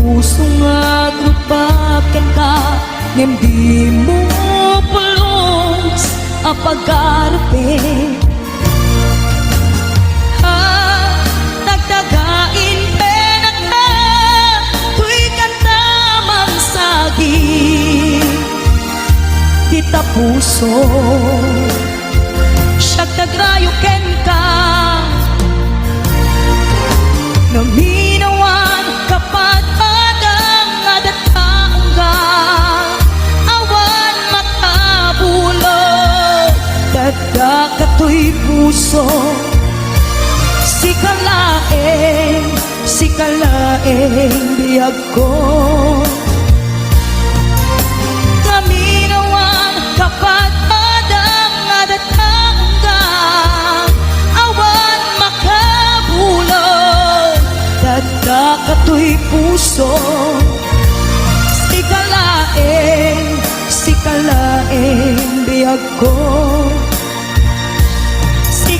puso nga grupakan ka, ngem di mo pulos a pag-arape. Nagdagain penak na tuy kanta magsagi dita puso siya tagrayo ken ka naminawan kapag adang adataong ka awan makabulo dada kato'y puso si kalaeng biyag ko kaminawan kapag adang adataong ka awan makabulog dada kato'y puso si kalaeng biyag ko si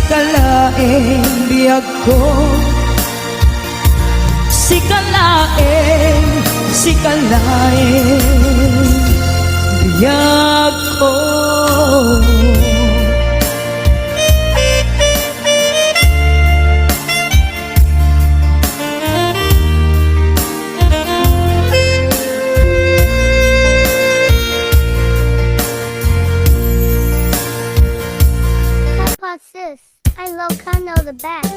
kalaeng biyag ko si kalaeng biyag ko. Sis, I love Kano the best.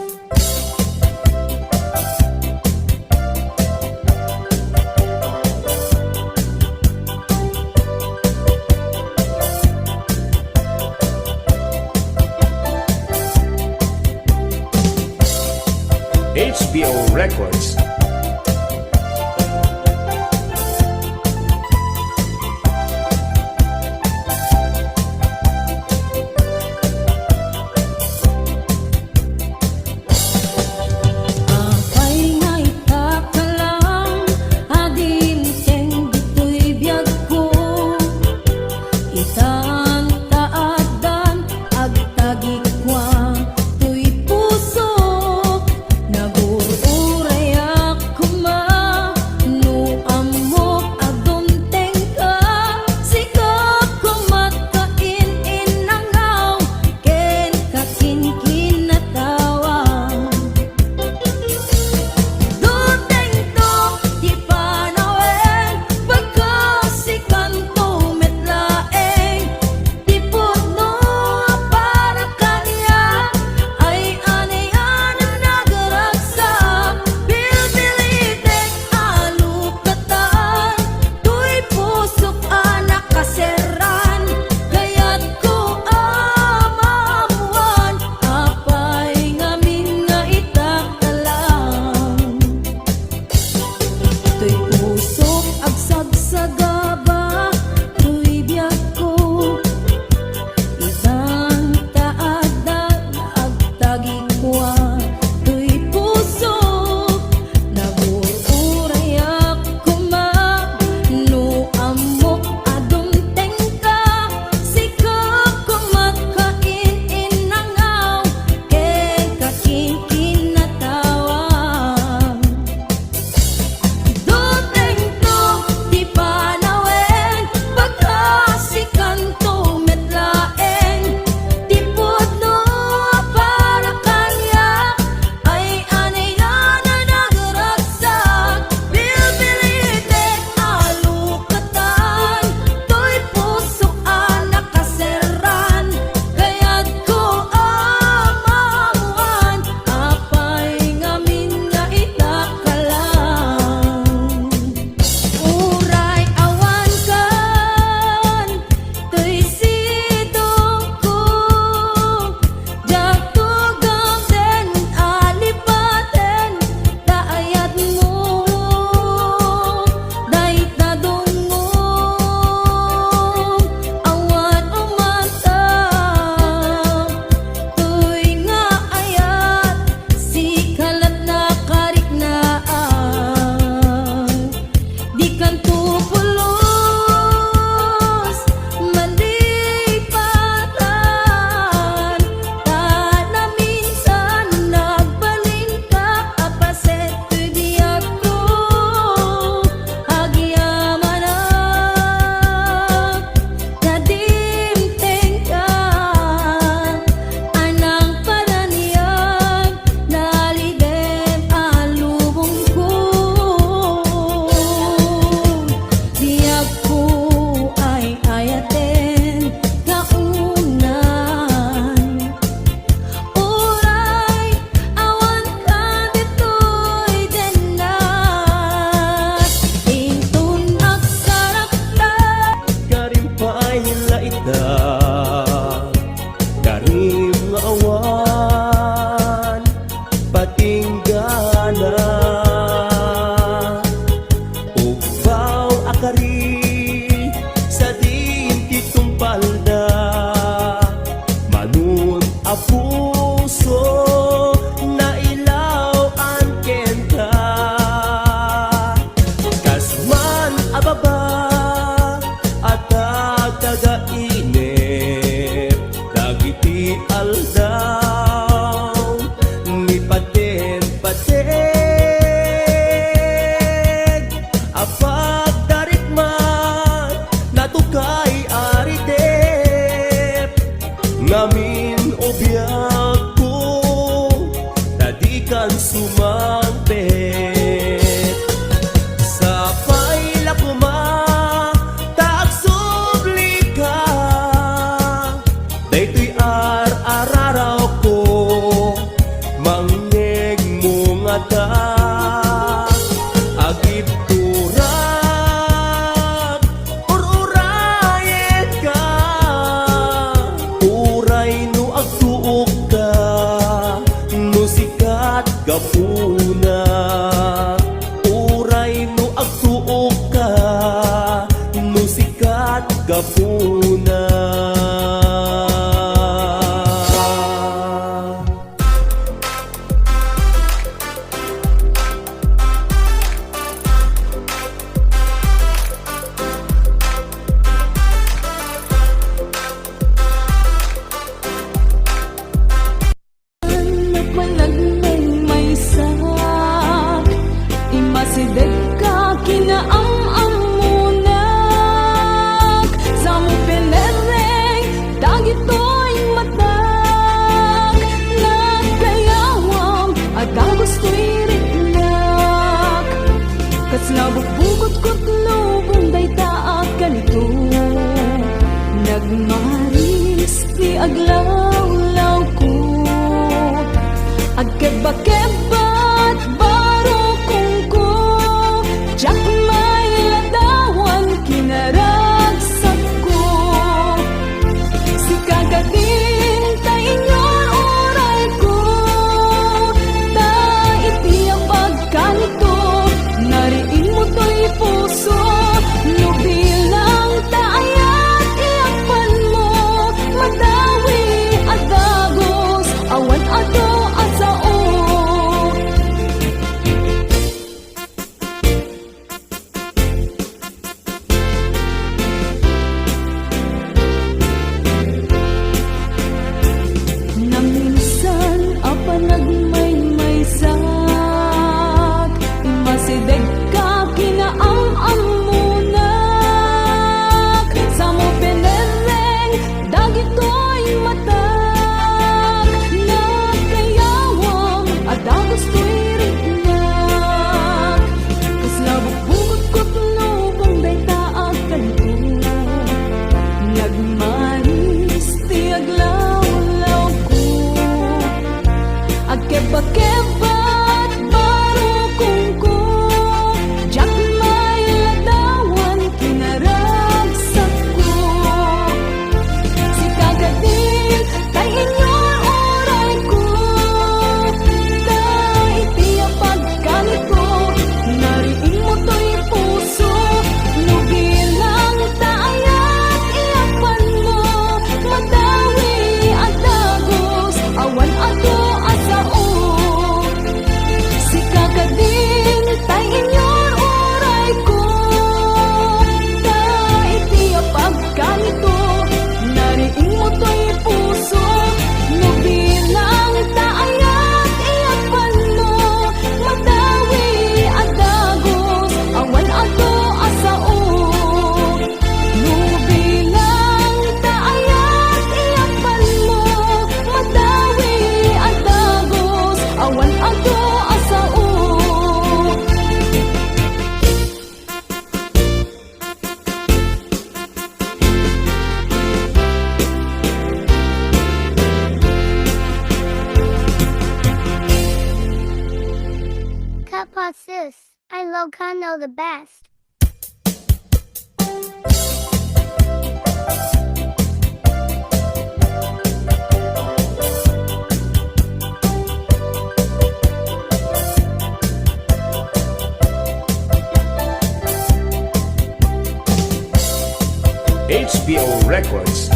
HBO Records. Tuy puso nag-uuraya ngamin o biyag ko, tadikan sumampet. Sa paila ko tagsubli ka, daytoy ar-araraw ko, mangeg mo nga ta. Agip turak, or-urayet ka, uray no agtuok ka, no sikat gapuna. Uray no agtuok ka, no sikat gapuna. Nagmanagmay may sak, imasideg ka kinaam-amunak. Sa mo pinereng, dagito'y matag. Nagkayawam, at gusto'y ritnak. Kas nabukbukot-kot lubong day taak ganito. Nagmaris di aglaw-law ko, agkeba-kebat baro kong ko, jak may ladawan kinaragsak ko. Si kagadin ta inyon oray ko, ta itiang pagkanito, nariin mo to'y puso. Nubilang taayat iyapan mo, madawi at dagos, awan ato at sao. Nang minsan apa nagmaymaysak, masideg ka kinaam-amunak. Sa mo pinereng, dagito'y matag. Nagkayawam, at gusto'y ritnak. Kas nabukbukot-kot lubong day taak ganito. Nagmaris ti aglaw-law ko, agkeba-kebat baro kong ko, jak may ladawan kinaragsak ko. Si kagadin tay inyon oray ko, ta itiyang pagkanito, nariin mo to'y puso. Nubilang taayat iyapan mo, madawi at dagos, awan ato at sao. Si kagadin tay inyon oray ko, ta itiyang pagkanito, nariin mo to'y puso. Nubilang taayat iyapan mo, madawi at dagos, awan ato at sao. Nubilang taayat iyapan mo, madawi at dagos, awan ato at sao. Cut pause this. I know the best. HBO Records.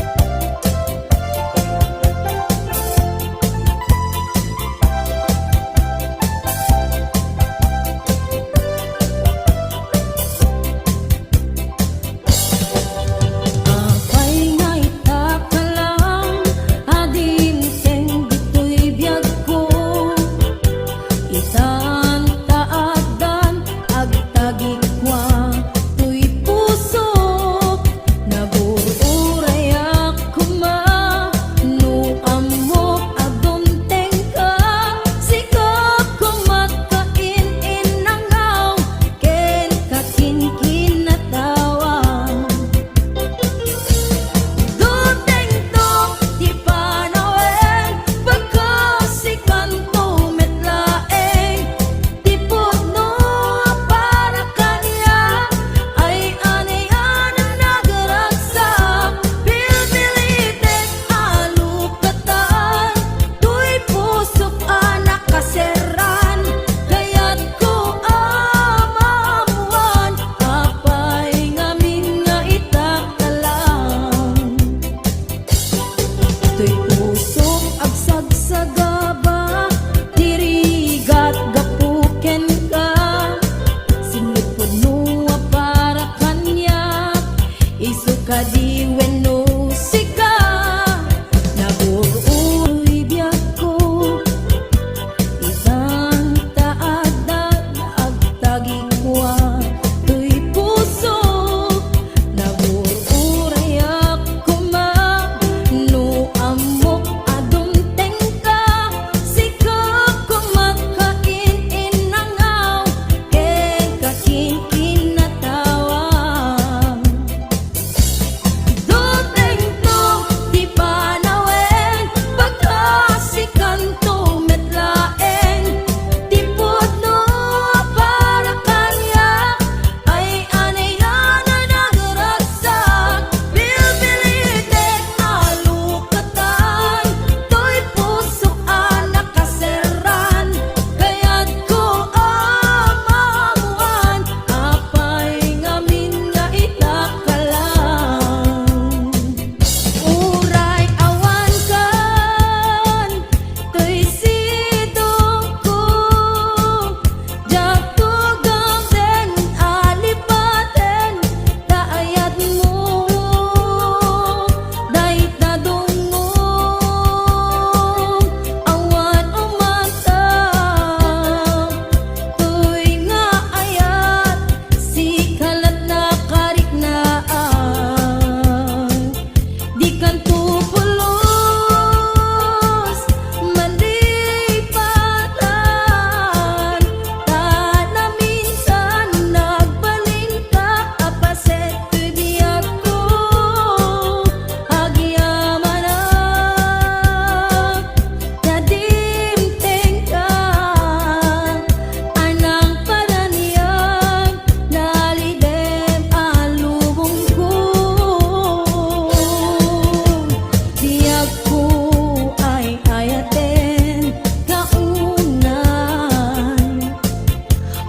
Apay Daytoy pusong agsagsagaba, dirigat gapuken ka. Sinupod mo para kanya, isu ka di wenno sika. Naburuy biyak ko, isang taadan agtagi kwa. Tuy puso, nabururay ako ma, no amok adong tengka. Sikap kumakain inangaw, keng kakin kinatawang. Duteng to di panawen, pagkasikanto metlaeng. Tipod no para kanya, ay anayanan nagragsak. Bilbilitek alukatan, to'y puso anak kaseran. Kaya't ko amamuan, apay ngamin nga itakalang. Uray awan kan, to'y sidong ko. Jagtugang den alipaten, taayat mo. Dahit nadungong, awan umantang. To'y nga ayat, si kalat na kariknaan. Di kan tupulos, malipatan. Tana minsan nagbalin ka, apaset to'y biyak ko. Agyaman nadimteng ka. Anang paraniyang, nalidem alubong ko. Biyak ko ay ayaten kaunan.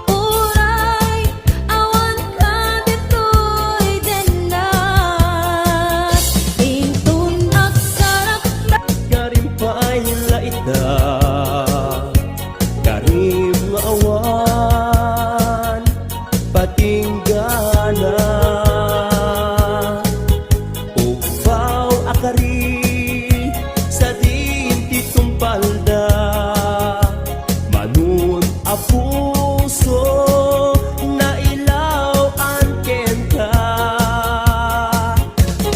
Uray awan ka dito'y denat, intun agsarak na. Karim pa'y laita, karim nga awan, patinggana. Ugpaw akari, sa dinti tumpalda, manun a puso, na ilaw ang kenta.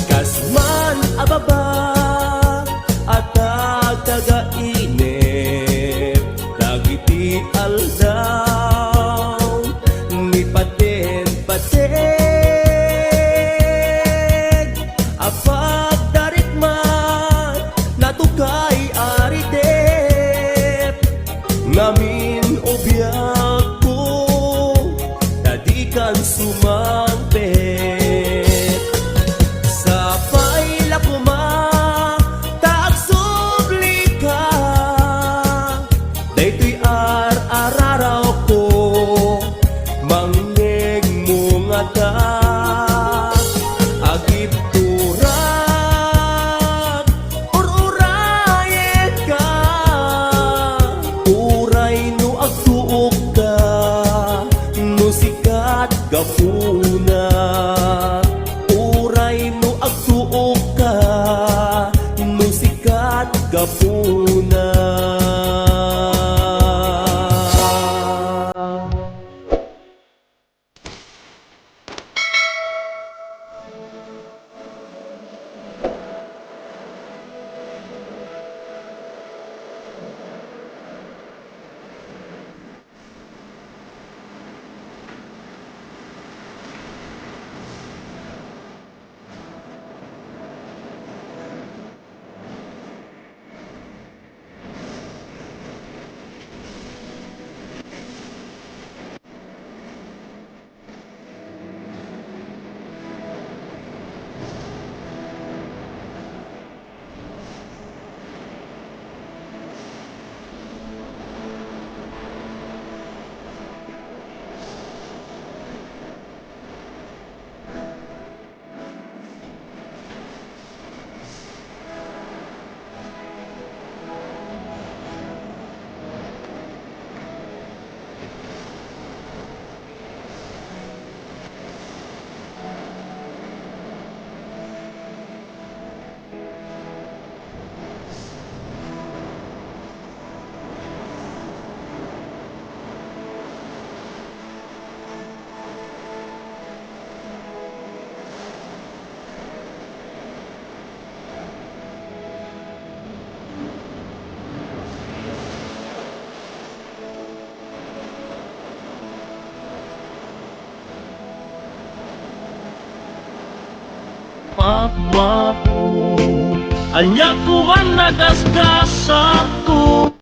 Kasman ababa, at tagainip, dagiti aldaw, ni paten-paten. Apag darit man, natukay aritep, ngamin o biyak ko, nadikan sumampet. Sa paila kuma, taag subli ka, daytoy ar-araraw ko, mangeg mo nga ta. Agip turak, ururayet ka, uray no agtuok ka, no sikat gapuna. Uray no agtuok ka, no sikat gapuna. at gwapo. Anya ko ang nagasgas ako.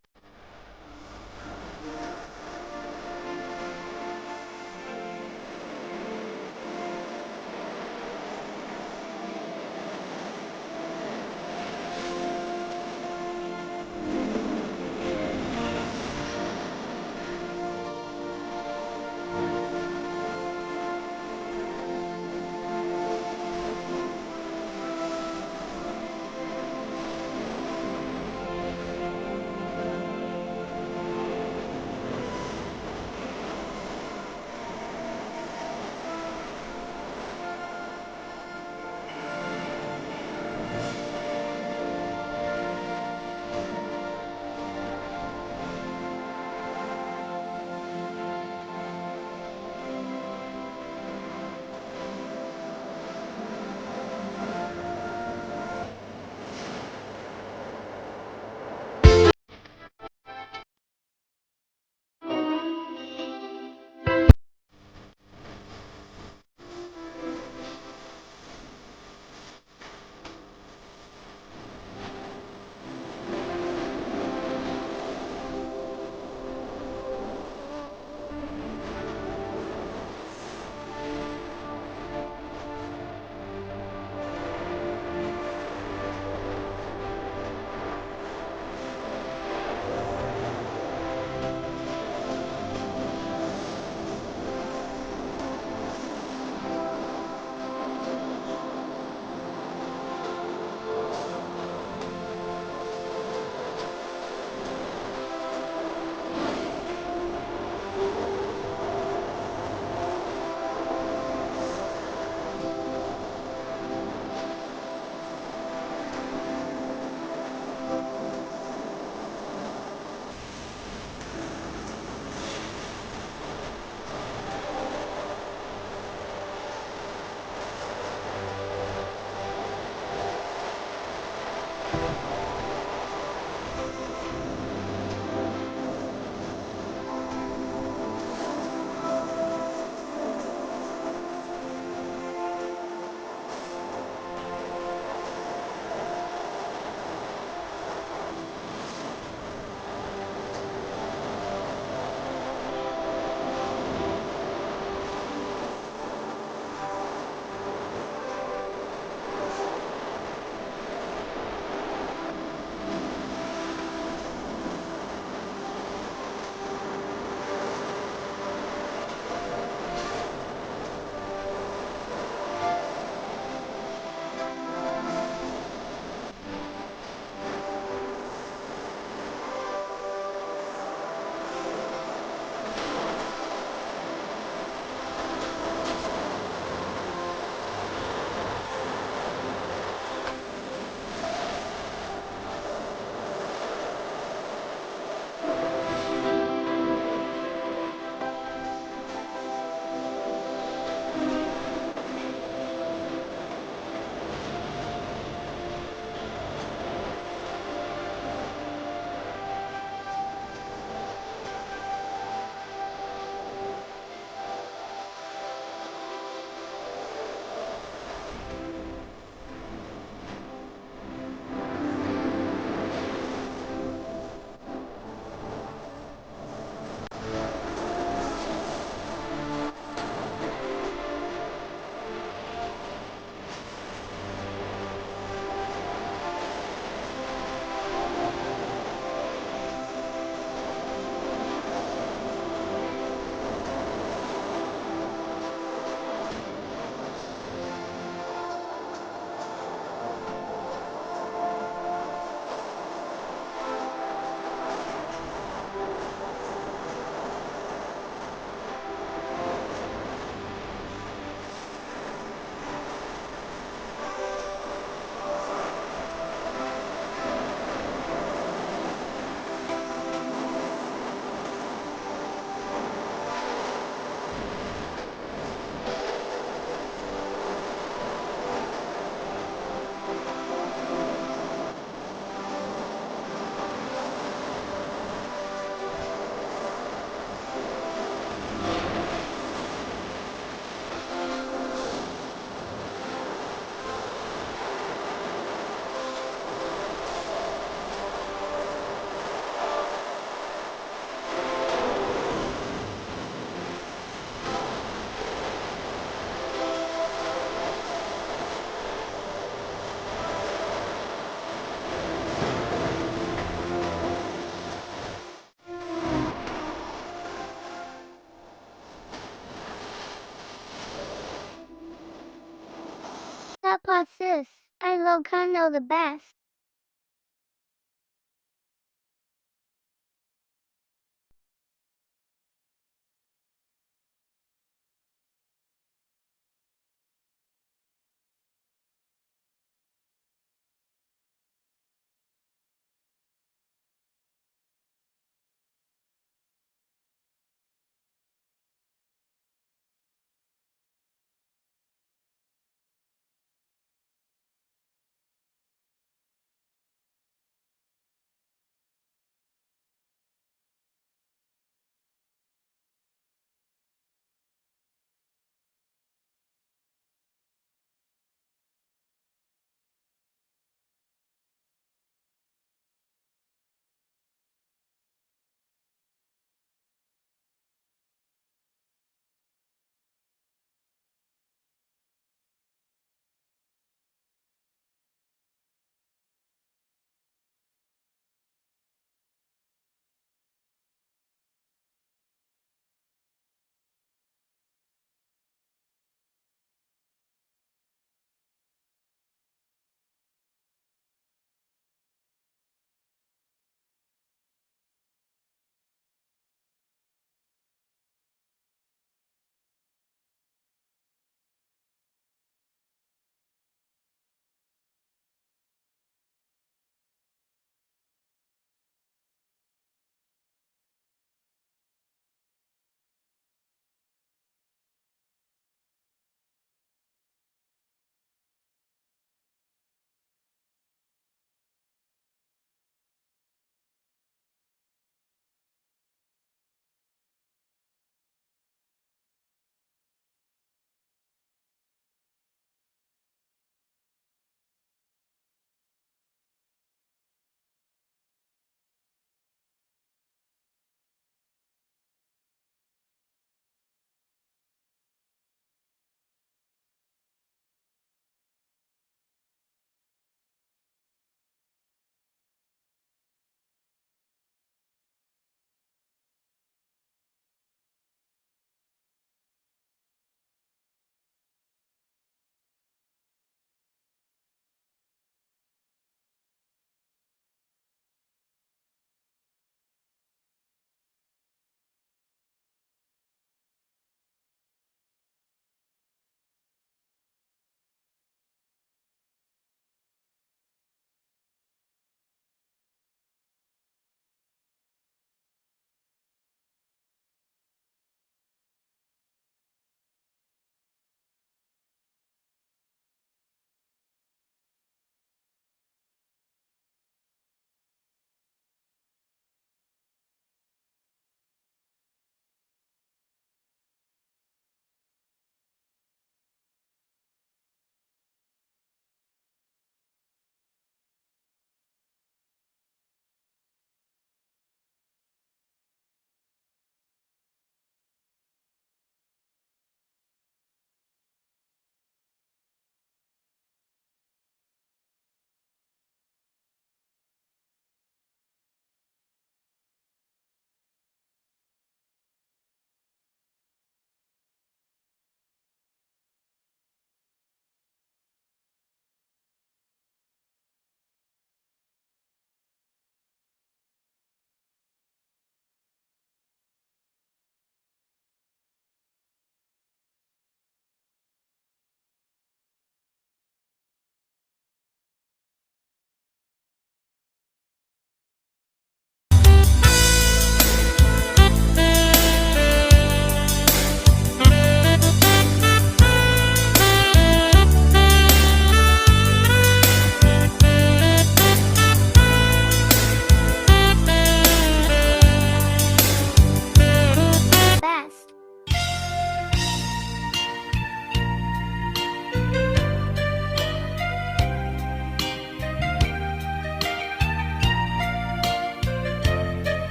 sis. I Locano the best.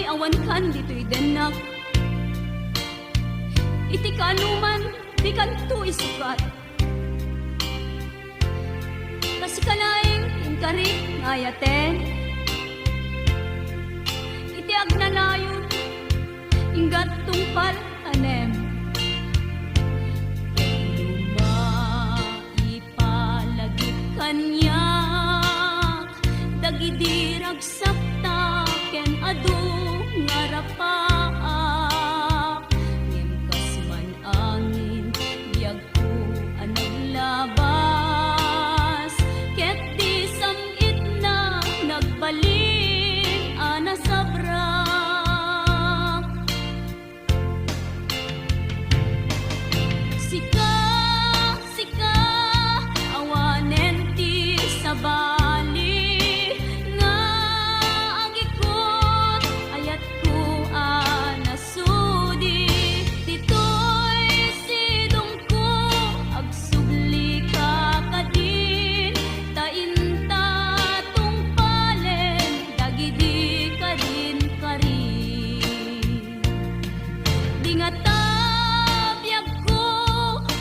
awan kan dito'y denak. Iti kanuman, di kanto isukat. Kasi kalaing inkari ngayaten. Iti agnanayon, inggat tungpal tanem. Lumaipalagit kanyak, dagidirag saptaken adu ngarapaak. Ngimkas man angin, biyag ko anaglabas. Ket di samit na nagbalin ana sabrak. Sika, sika, awanen ti sabali nga agikot ayat ko anasudi. Dito'y sidong ko agsubli ka kadin. Tainta tungpalen dagidi ka rin karin. Di nga tabiyag ko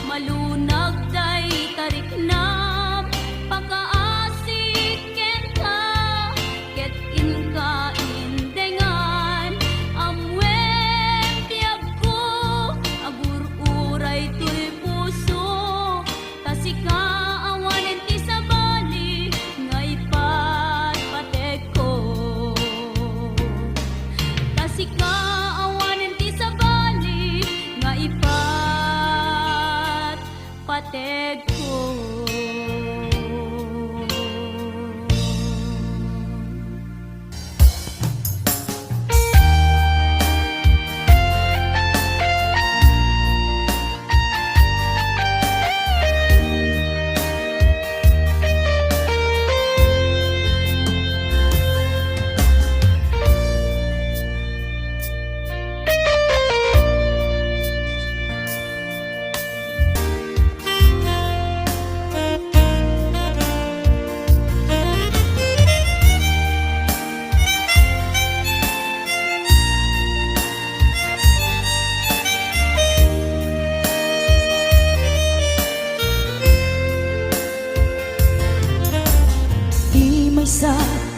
malunag day tariknam. Pakaasik ken ka ket inka indengan. Amwen tiyag ko agur-uray to'y puso. Tasika awanen ti sabali nga ipatpatek ko. Tasika awanen ti sabali nga ipatpatek ko. Di may sa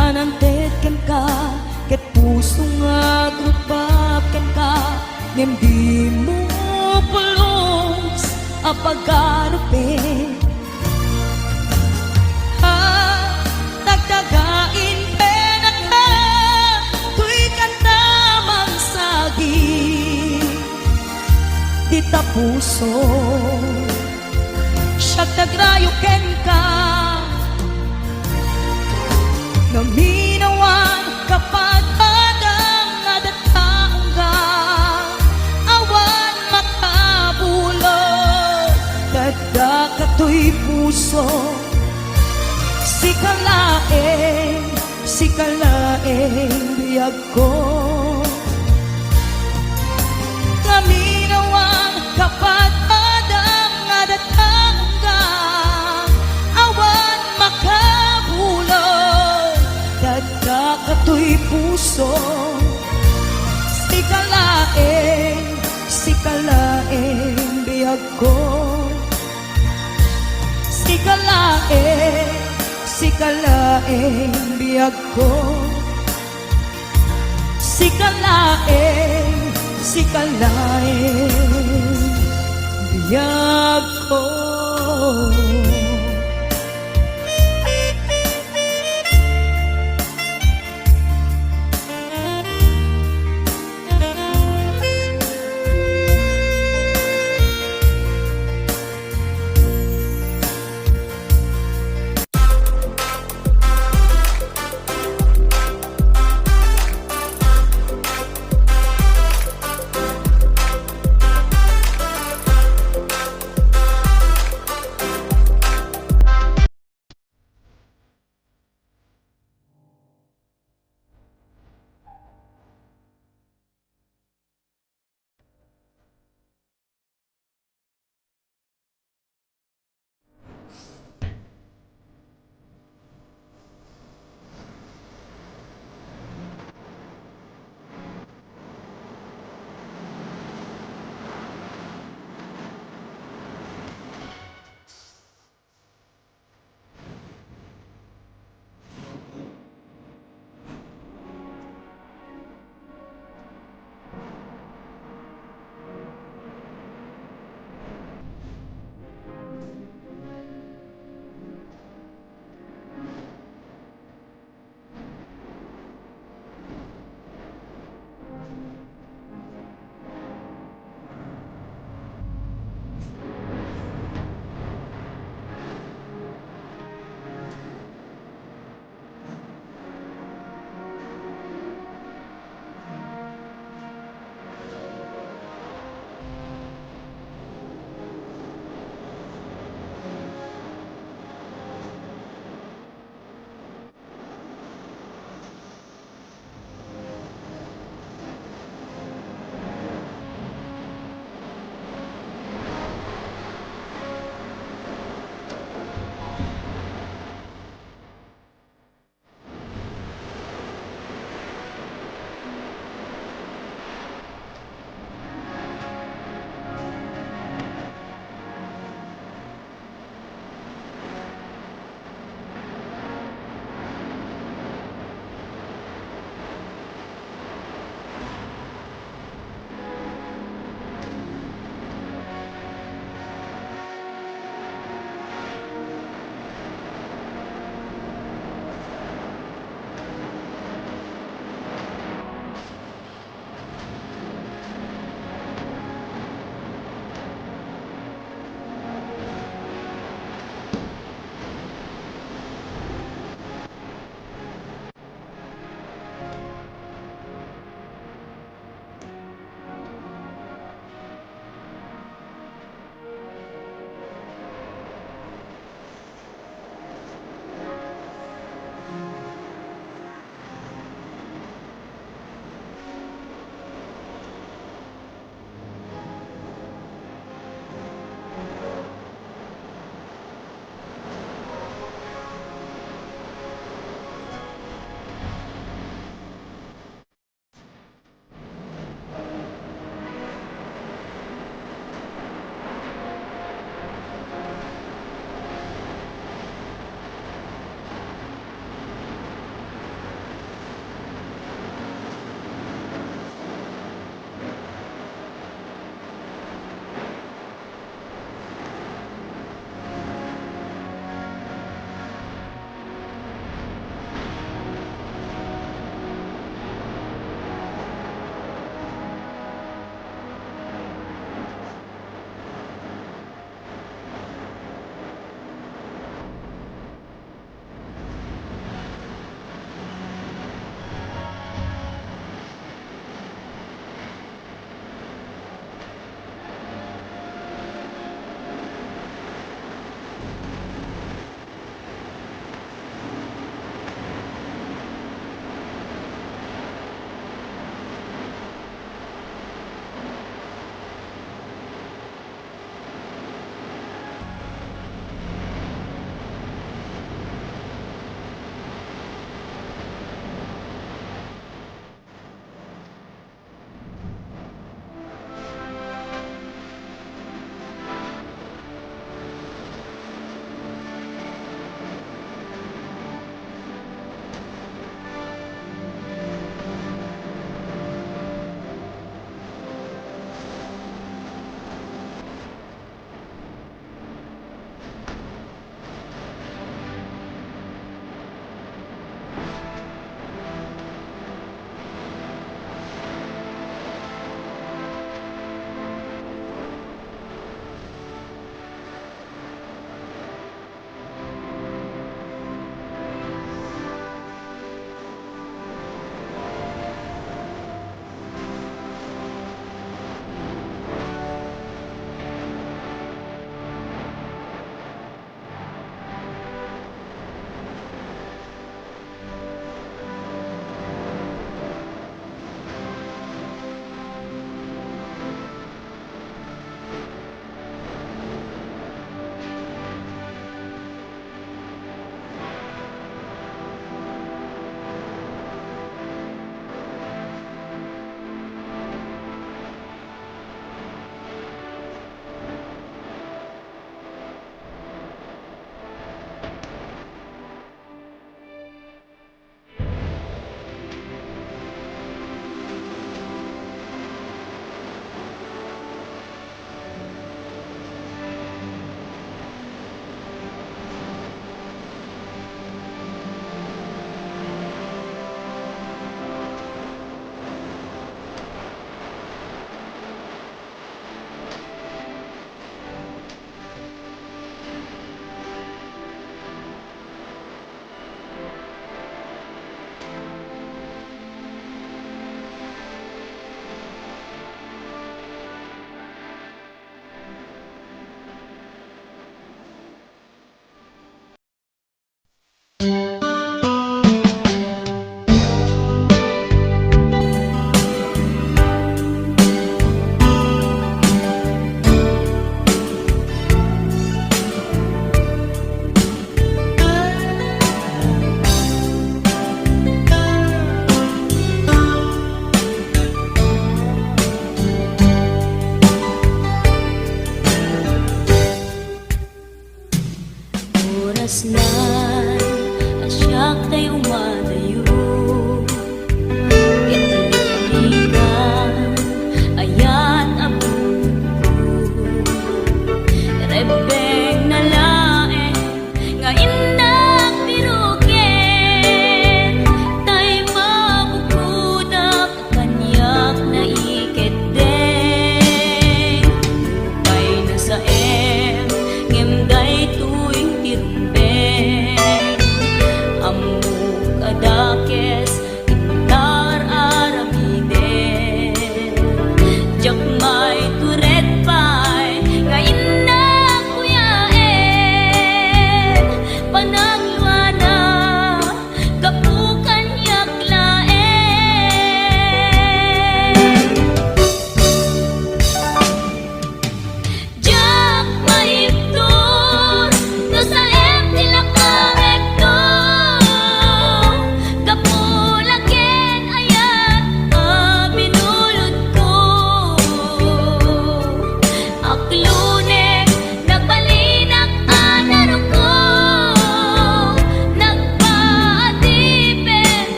anantet ken ka, ket puso nga grupap ken ka. Ngem di mo pulos apagarupen. Ha, tagdagain penak ka, tuy kanta magsagi. Di ta puso, siya tagrayo ken ka. Naminawan kapag adang nadataong ka. Awan makabulog, dada kato'y puso. Sikalaeng biyag ko. Naminawan kapag adang nadataong ka. Awan makabulog, dada kato'y puso. Sikalaeng biyag ko. Sikalaeng biyag ko. Sikalaeng biyag ko. oras na asyak tayo umadayo